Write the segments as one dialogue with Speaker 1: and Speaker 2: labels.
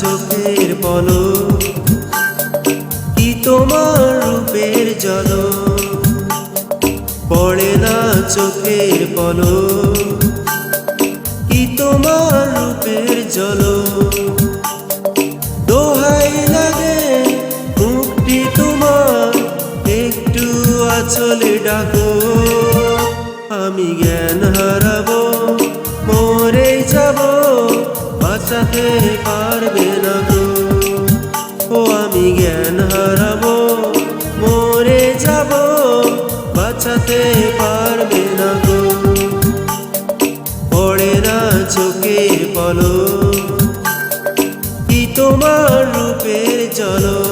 Speaker 1: চোখের পলক, কি তোমার রূপের ঝলক। পড়ে না চোখের পলক, কি তোমার রূপের ঝলক। দোহাই লাগে মুক্তি তোমার, একটু আঁচলে ডাকো। আমি জ্ঞান হারাবো, মরে যাব, বাঁচাতে পারবে না গো। ও আমি জ্ঞান হারাবো, মরে যাব, বাঁচাতে পারবে না গো। পড়ে না চোখের পলক, কি তোমার রূপের ঝলক।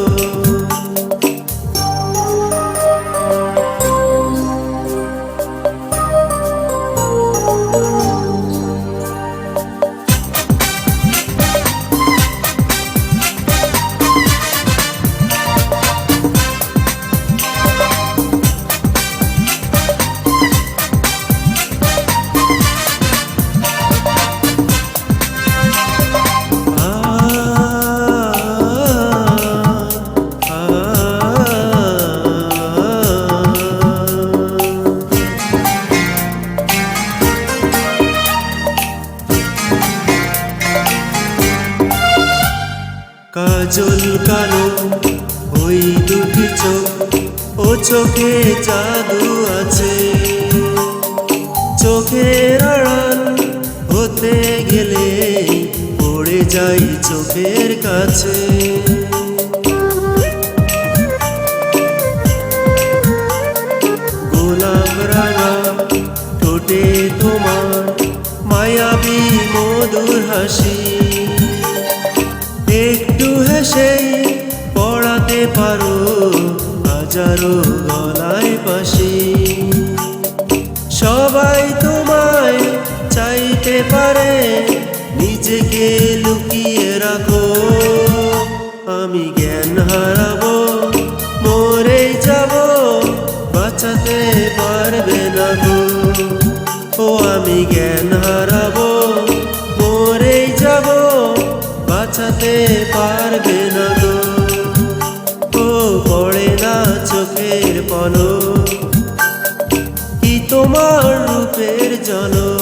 Speaker 1: কাজল কালো ওই দুটি চোখ, ও চোখে জাদু আছে। চোখের আড়াল হতে গেলে পড়ে যাই চোখের কাছে। গোলাপ রাঙা ঠোঁটে তোমার মায়াবী মধুর হাসি। একটু হেসেই পড়াতে পারো হাজারো গলায় বাঁশি। সবাই তোমায় চাইতে পারে, নিজেকে লুকিয়ে রাখো। আমি জ্ঞান হারাবো, মরে যাব, বাঁচাতে পারবে না গো। ও আমি জ্ঞান হারাবো, মরে যাব, বাঁচাতে পারবে না গো। ও পড়ে না চোখের পলক, কি তোমার রূপের ঝলক।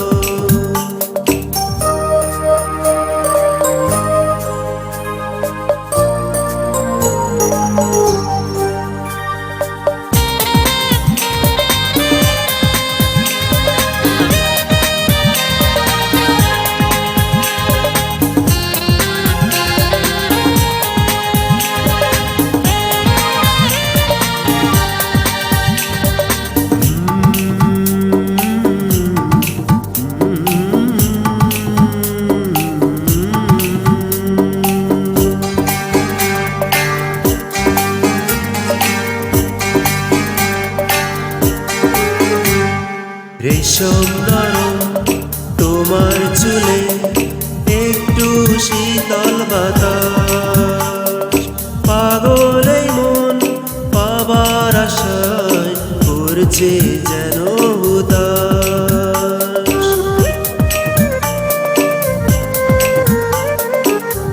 Speaker 1: রেশম নরম তোমার চুলে, একটু শীতল বাতাস। পাগল এই মন পাবার আশায় করছে যেন উদাস।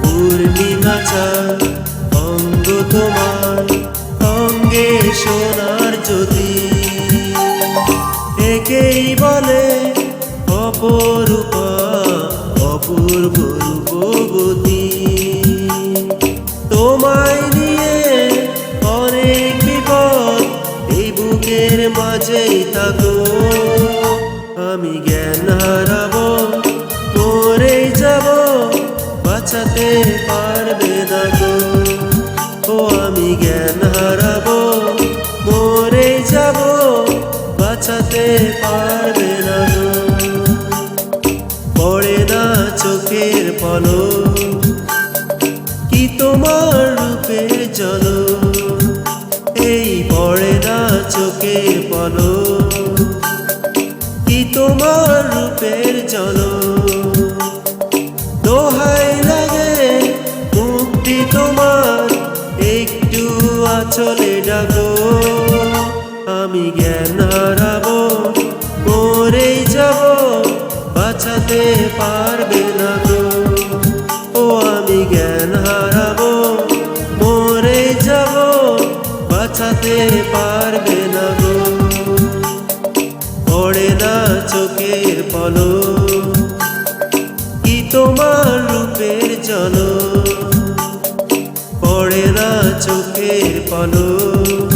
Speaker 1: পূর্ণিমা চাঁদ অঙ্গ তোমার, অঙ্গে সোনার জ্যোতি। একেই বলে অপরূপা, অপূর্ব রূপবতী। তোমায় নিয়ে অনেক বিপদ, এই বুকের মাঝেই থাকো। আমি জ্ঞান হারাবো, মরে যাব, বাঁচাতে পারবে না গো। ও আমি জ্ঞান হারাবো, মরে যাব, বাঁচাতে পারবে না গো। পড়ে না চোখের পলক, কি তোমার রূপের ঝলক। এই পড়ে না চোখের পলক, কি তোমার রূপের ঝলক। দোহাই লাগে মুক্তি তোমার, একটু আঁচলে ডাকো। আমি জ্ঞান হারাবো, মরে যাব, বাঁচাতে পারবে না গো। ও আমি জ্ঞান পারবে না গো। পড়ে না চোখের পলক, কি তোমার রূপের ঝলক। পড়ে না চোখের পলক,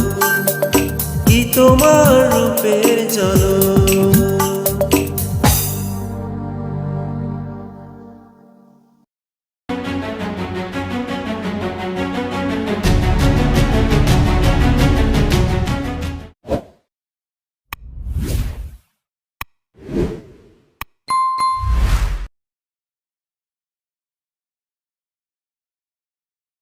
Speaker 1: কি তোমার রূপের ঝলক।